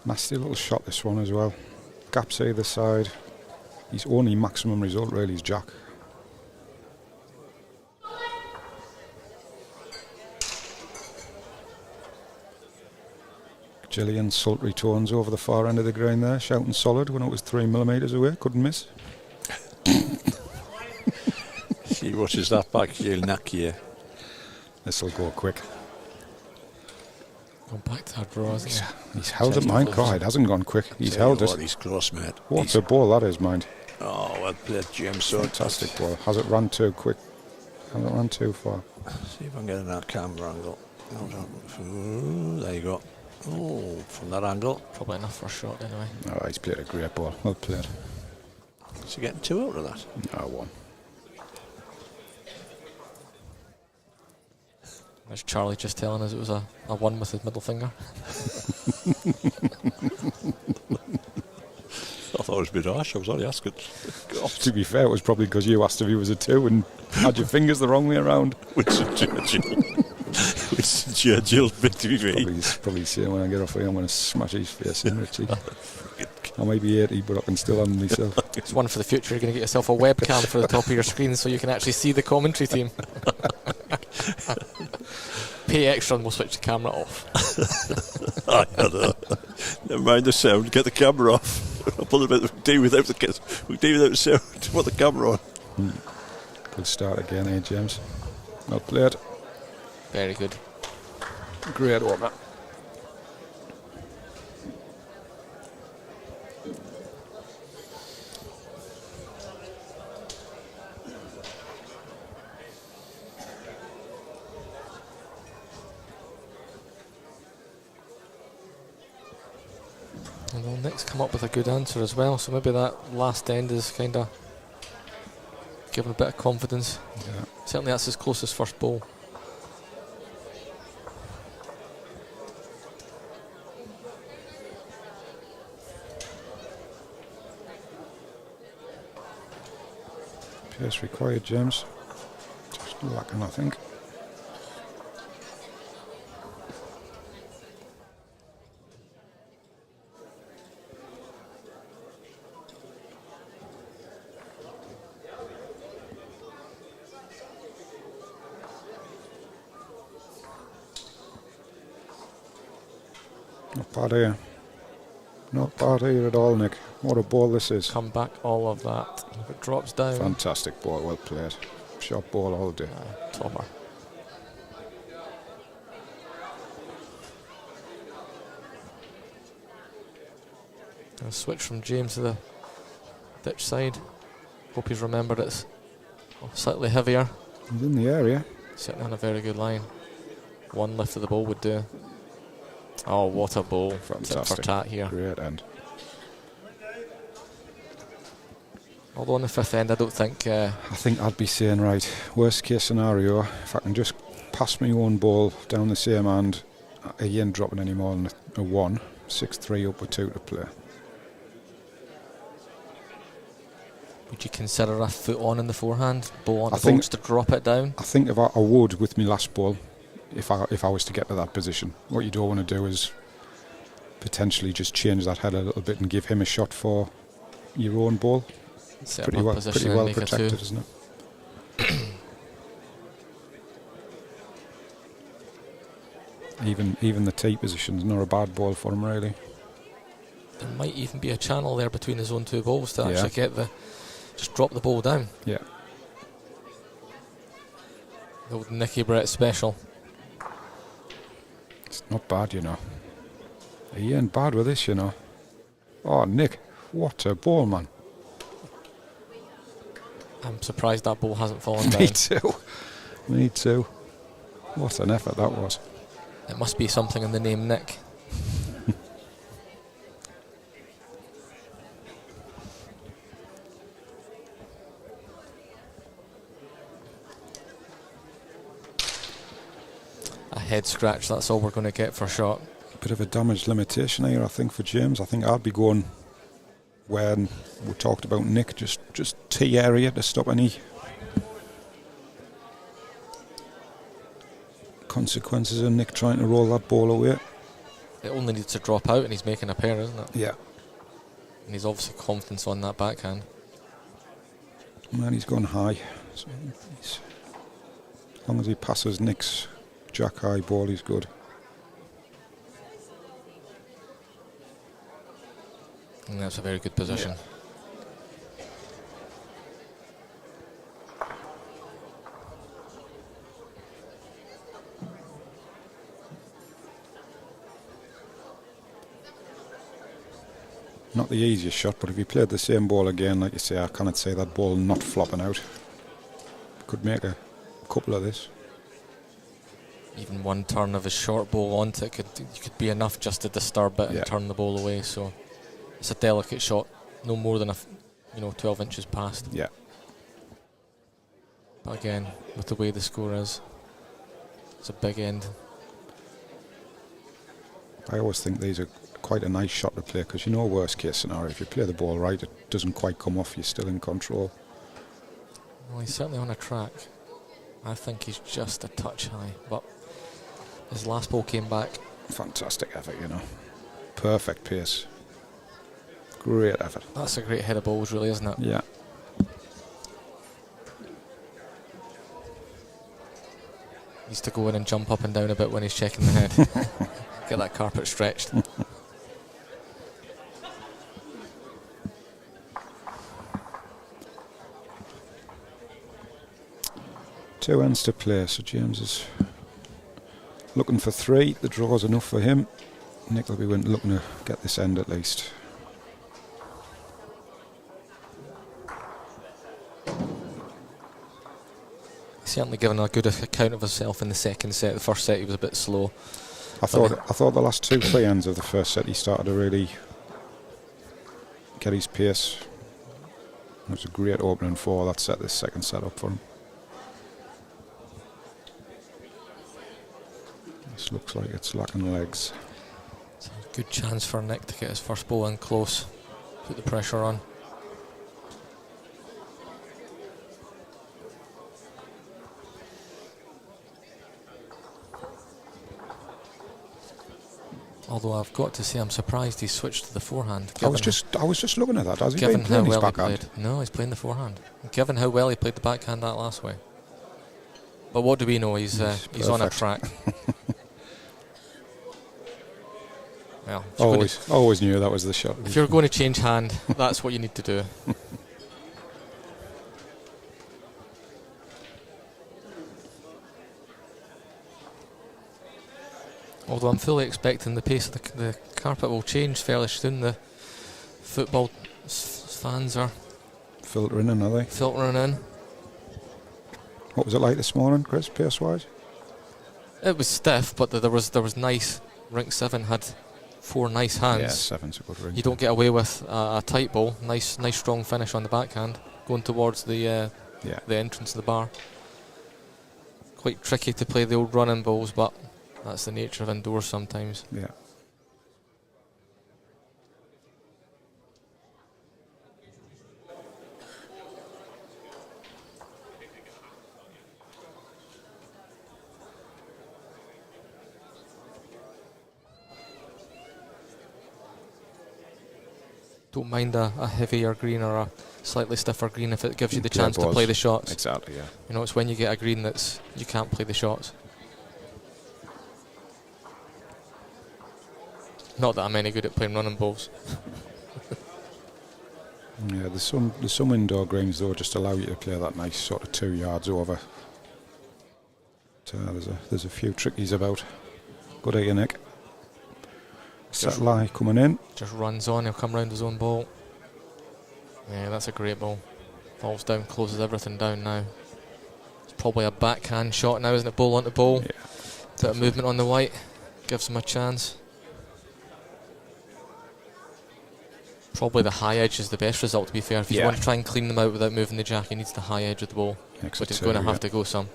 Nasty little shot, this one as well. Gaps either side. His only maximum result really is Jack. Gillian sultry tones over the far end of the green there, shouting solid when it was 3mm away, couldn't miss. She watches that back, she'll knock you. This'll go quick. Going back to that draw, isn't he? He's held it, mind. God, it hasn't gone quick. He's held it. He's close, mate. What a ball that is, mind. Oh, well played, James. So Fantastic ball. Has it run too quick? Has it run too far? See if I can get in that camera angle. Ooh, there you go. Oh, from that angle. Probably enough for a shot anyway. Oh, he's played a great ball. Well played. Is he getting 2 out of that? No, 1. There's Charlie just telling us it was a 1 with his middle finger. I thought it was a bit harsh, I was only asking. To be fair, it was probably because you asked if he was a 2 and had your fingers the wrong way around. Winston Churchill. Winston Churchill, victory. Probably saying when I get off here, I'm going to smash his face in, Richie. I may be 80, but I can still handle myself. It's one for the future. You're going to get yourself a webcam for the top of your screen so you can actually see the commentary team. Pay extra and we'll switch the camera off. I know. Never mind the sound, get the camera off. I'll put a bit of do without the sound, put the camera on. Good start again, eh, James? Well played. Very good. Great opener. And they'll next come up with a good answer as well, so maybe that last end is kind of giving a bit of confidence. Yeah. Certainly that's his closest first ball. Pace required, James. Just lacking, I think. Not bad here. Not bad here at all, Nick. What a ball this is. Come back, all of that. If it drops down. Fantastic ball, well played. Shot ball all day. Topper. And a switch from James to the ditch side. Hope he's remembered it's slightly heavier. He's in the area. Sitting on a very good line. One lift of the ball would do. Oh, what a ball. Fantastic. Tit for tat here. Great end. Although on the fifth end, I don't think... I think I'd be saying, right, worst case scenario, if I can just pass my own ball down the same hand, he ain't dropping any more than a 1. 6-3 up with 2 to play. would you consider a foot on in the forehand? Ball on I the think- boats to drop it down? I think if I would with my last ball, if I was to get to that position. What you don't want to do is potentially just change that head a little bit and give him a shot for your own ball. Set Pretty up a well, position pretty and well make a protected, two. isn't it? Even the tee position's not a bad ball for him, really. There might even be a channel there between his own two balls to Yeah. actually get just drop the ball down. Yeah. The old Nicky Brett special. It's not bad, you know. He ain't bad with this, you know. Oh, Nick, what a ball, man. I'm surprised that ball hasn't fallen down. Me too. Me too. What an effort that was. It must be something in the name Nick. A head scratch, that's all we're going to get for a shot. Bit of a damage limitation here, I think, for James. I think I'd be going when we talked about Nick, just tee area to stop any consequences of Nick trying to roll that ball away. It only needs to drop out and he's making a pair, isn't it? Yeah. And he's obviously confidence on that backhand. Man, he's gone high. So as long as he passes Nick's jack high ball, he's good. And that's a very good position. Yeah. Not the easiest shot, but if he played the same ball again, like you say, I cannot say that ball not flopping out. Could make a couple of this. Even one turn of his short ball onto it could be enough just to disturb it and turn the ball away. So it's a delicate shot, no more than 12 inches past. Yeah. But again, with the way the score is, it's a big end. I always think these are quite a nice shot to play, because worst case scenario, if you play the ball right, it doesn't quite come off, you're still in control. Well, he's certainly on a track. I think he's just a touch high, but his last ball came back. Fantastic effort, Perfect pace. Great effort. That's a great head of balls, really, isn't it? Yeah. Needs to go in and jump up and down a bit when he's checking the head. Get that carpet stretched. Two ends to play, so James is looking for 3. The draw's enough for him. Nick will be looking to get this end at least. Certainly given a good account of himself in the second set. The first set he was a bit slow. I thought the last 2 free ends of the first set he started to really get his pace. It was a great opening for that set, this second set up for him. This looks like it's lacking legs. It's a good chance for Nick to get his first ball in close, put the pressure on. Although I've got to say, I'm surprised he switched to the forehand. I was just looking at that. Has he been playing his backhand? No, he's playing the forehand. Given how well he played the backhand that last way. But what do we know? He's on a track. Well, always knew that was the shot. If you're going to change hand, that's what you need to do. Although I'm fully expecting the pace of the carpet will change fairly soon. The football fans are filtering in, are they? Filtering in. What was it like this morning, Chris, pace-wise? It was stiff, but there was nice. Rink 7 had 4 nice hands. Yeah, 7's a good ring. You don't get away with a tight ball. Nice strong finish on the backhand, going towards the entrance of the bar. Quite tricky to play the old running balls, but that's the nature of indoors sometimes. Yeah. Don't mind a heavier green or a slightly stiffer green if it gives you the chance to play the shots. Exactly, yeah. It's when you get a green that's you can't play the shots. Not that I'm any good at playing running balls. Yeah, there's some indoor greens though just allow you to play that nice sort of 2 yards over. So there's a few trickies about. Good idea, Nick. Set lie coming in. Just runs on, he'll come round his own ball. Yeah, that's a great ball. Falls down, closes everything down now. It's probably a backhand shot now, isn't it? Ball onto ball. Yeah. Bit of movement on the white. Gives him a chance. Probably the high edge is the best result, to be fair. If you want to try and clean them out without moving the jack, he needs the high edge of the ball. But he's going to have to go some.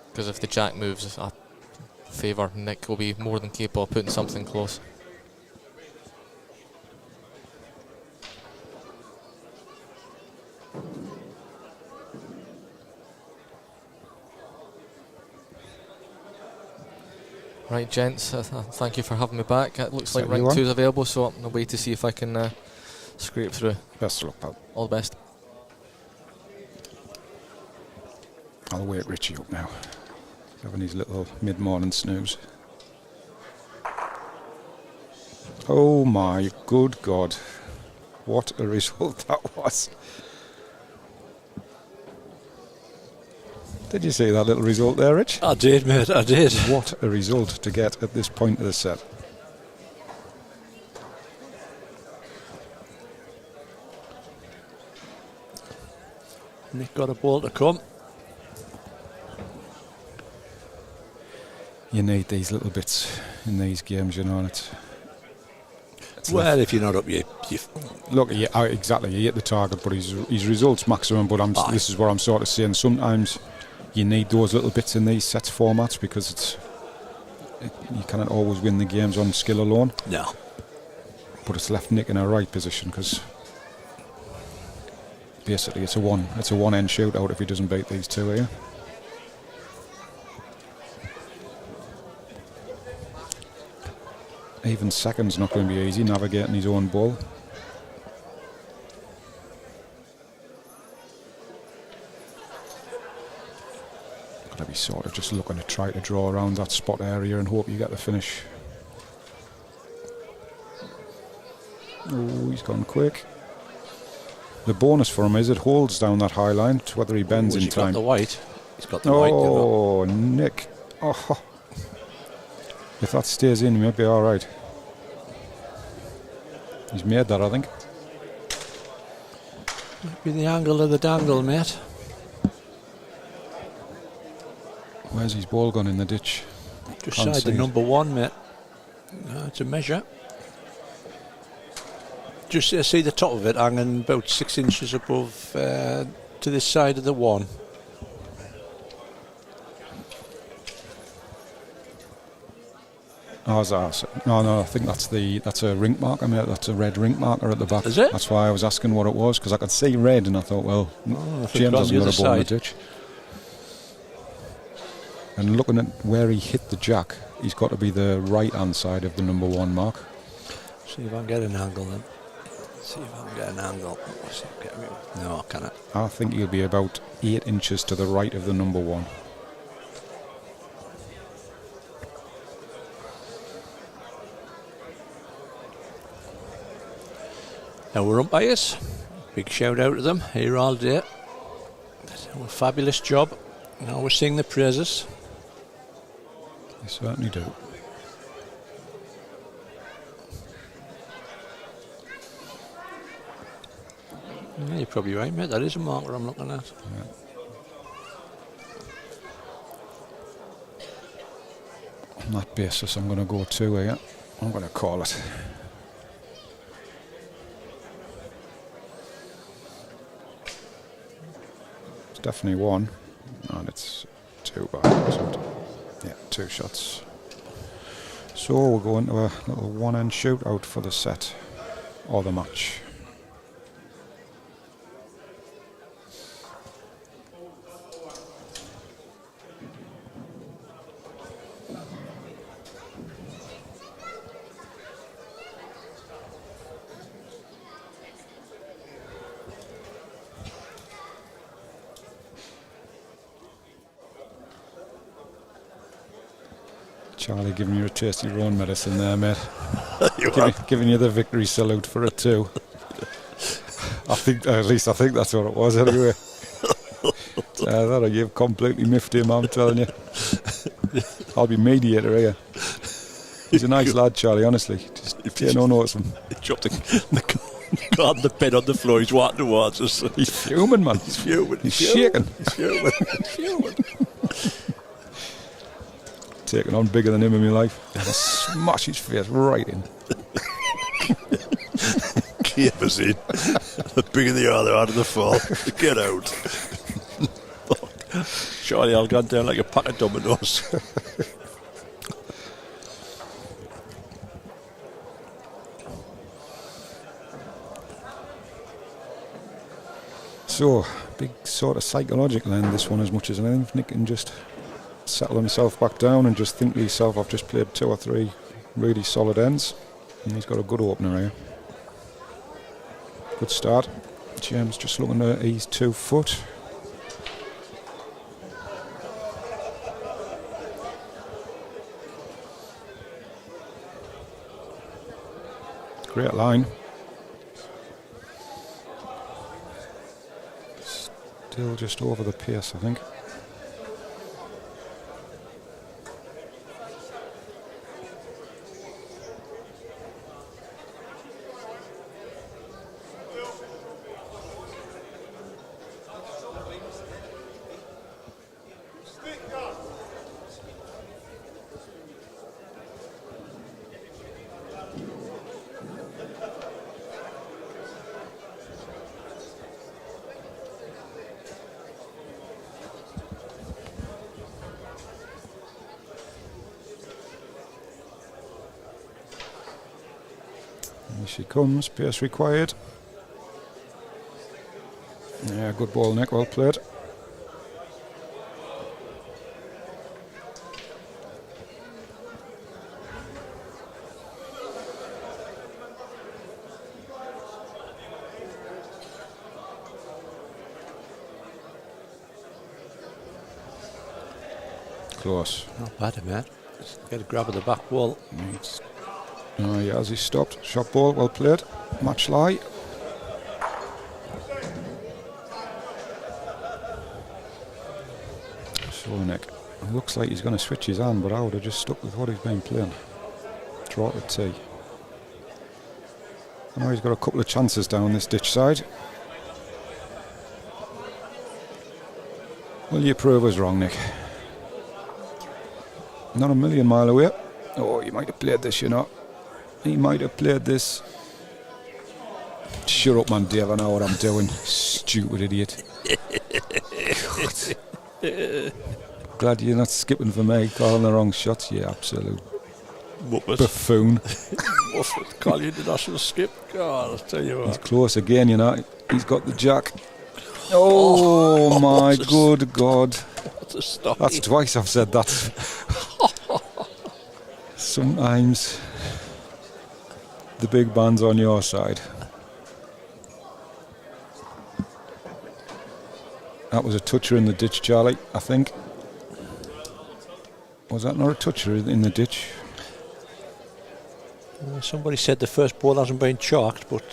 Because if the jack moves, favour. Nick will be more than capable of putting something close. Right, gents, thank you for having me back. It looks like ring 2 is available, so I'll wait to see if I can scrape through. Best of luck, pal. All the best. I'll wake Richie up now. Having his little mid-morning snooze. Oh my good God. What a result that was. Did you see that little result there, Rich? I did, mate, I did. What a result to get at this point of the set. Nick got a ball to come. You need these little bits in these games, you know, and it's well, if you're not up, you look, exactly, you hit the target, but his results maximum, but this is what I'm sort of saying. Sometimes you need those little bits in these sets formats because you cannot always win the games on skill alone. No. But it's left Nick in a right position because basically it's a one-end shootout if he doesn't beat these two here. Even second's not going to be easy, navigating his own ball. Got to be sort of just looking to try to draw around that spot area and hope you get the finish. Oh, he's gone quick. The bonus for him is it holds down that high line, whether he bends in time. He's got the white. He's got the white. Oh, Nick. Oh. If that stays in, he might be all right. He's made that, I think. Might be the angle of the dangle, mate. Where's his ball gone in the ditch? Just side the number 1, mate. No, it's a measure. Just see the top of it hanging about 6 inches above to this side of the 1. Oh, no, I think that's a rink marker, mate. That's a red rink marker at the back. Is it? That's why I was asking what it was, because I could see red and I thought, well, James hasn't got a ball in the ditch. And looking at where he hit the jack, he's got to be the right hand side of the number 1 mark. See if I can get an angle then. No, I cannot. I think he'll be about 8 inches to the right of the number 1. Our umpires, big shout out to them here all day. A fabulous job. And always sing the praises. They certainly do. Yeah, you're probably right, mate. That is a marker I'm looking at. Yeah. On that basis, I'm going to go 2 here. I'm going to call it. It's definitely 1, and it's 2 by accident. Yeah, 2 shots. So we'll go into a little one-end shootout for the set or the match. Charlie giving you a taste of your own medicine there, mate. giving you the victory salute for it too. I think that's what it was anyway. You've completely miffed him, I'm telling you. I'll be mediator here. He's a nice lad, Charlie, honestly. Just take no notice of him. He dropped the pen on the floor, he's walking towards us. He's fuming, man. He's fuming. He's shaking. He's fuming. Taking on bigger than him in my life. Smash his face right in. Keep us in. The bigger they are, the harder the fall. Get out. Surely I'll go down like a pack of dominoes. So, big sort of psychological end, this one, as much as anything. If Nick can just settle himself back down and just think to himself, I've just played 2 or 3 really solid ends, and he's got a good opener here. Good start. James just looking to ease 2 foot. Great line. Still just over the pace, I think. Here she comes, pace required. Yeah, good ball, Nick, well played. Close. Not bad, man. Get a grab of the back wall. Oh yeah, as he stopped. Shot ball, well played. Match lie. So Nick, it looks like he's going to switch his hand, but I would have just stuck with what he's been playing. Draw to tee. I know he's got a couple of chances down this ditch side. Will you prove us wrong, Nick? Not a million mile away. Oh, you might have played this, you know. He might have played this. Shut up, man, Dave. I know what I'm doing. Stupid idiot. Glad you're not skipping for me, calling the wrong shots. You absolute buffoon. Call you the national skip. God, I'll tell you what. He's close again, you know. He's got the jack. Oh, my good God. What a stop. That's twice I've said that. Sometimes the big band's on your side. That was a toucher in the ditch, Charlie, I think. Was that not a toucher in the ditch? Somebody said the first ball hasn't been chalked, but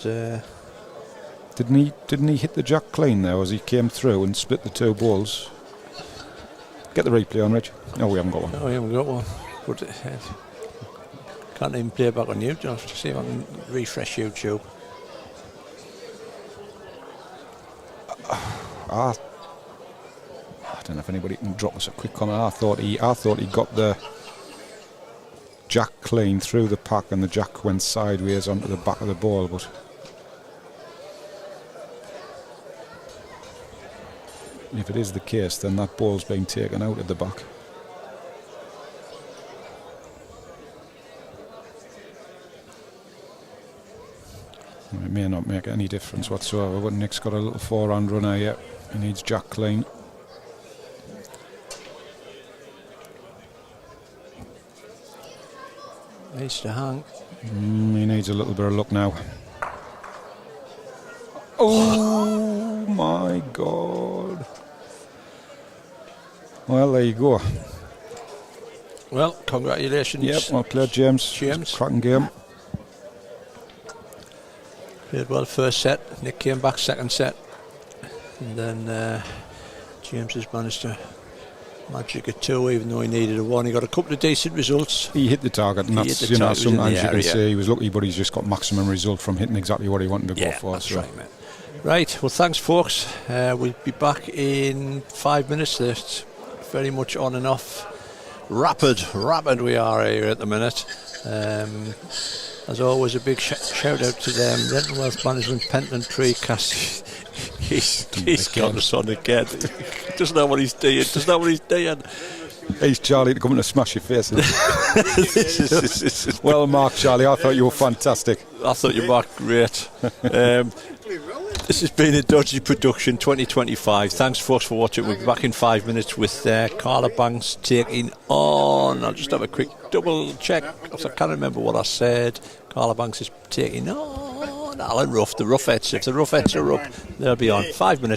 didn't he hit the jack clean there as he came through and split the 2 balls? Get the replay on, Rich. No, we haven't got one. No, we haven't got one. But can't even play back on YouTube. Just to see if I can refresh YouTube. I don't know if anybody can drop us a quick comment. I thought he got the jack clean through the pack and the jack went sideways onto the back of the ball, but if it is the case, then that ball's been taken out at the back. It may not make any difference whatsoever, but Nick's got a little 4-hand runner yet. He needs jack clean. Needs to hang. He needs a little bit of luck now. Oh my God. Well, there you go. Well, congratulations. Yep, well played, James. Cracking game. Played well first set. Nick came back second set. And then James has managed to magic a 2, even though he needed a 1. He got a couple of decent results. He hit the target, and that's, sometimes you can say he was lucky, but he's just got maximum result from hitting exactly what he wanted to go for. That's right, mate. Right, well, thanks, folks. We'll be back in 5 minutes. It's very much on and off. Rapid we are here at the minute. As always, a big shout out to them. Rental Wealth Management, Pentland Precast. He's got us on again. Doesn't know what he's doing. He's Charlie to come in to smash your face in. Well, Mark, Charlie, I thought you were fantastic. I thought you were great. This has been a Dodgy Production 2025. Thanks, folks, for watching. We'll be back in 5 minutes with Carla Banks taking on. I'll just have a quick double check because I can't remember what I said. Carla Banks is taking on Alan Ruff, the Ruffettes. If the Ruffettes are up, they'll be on. 5 minutes.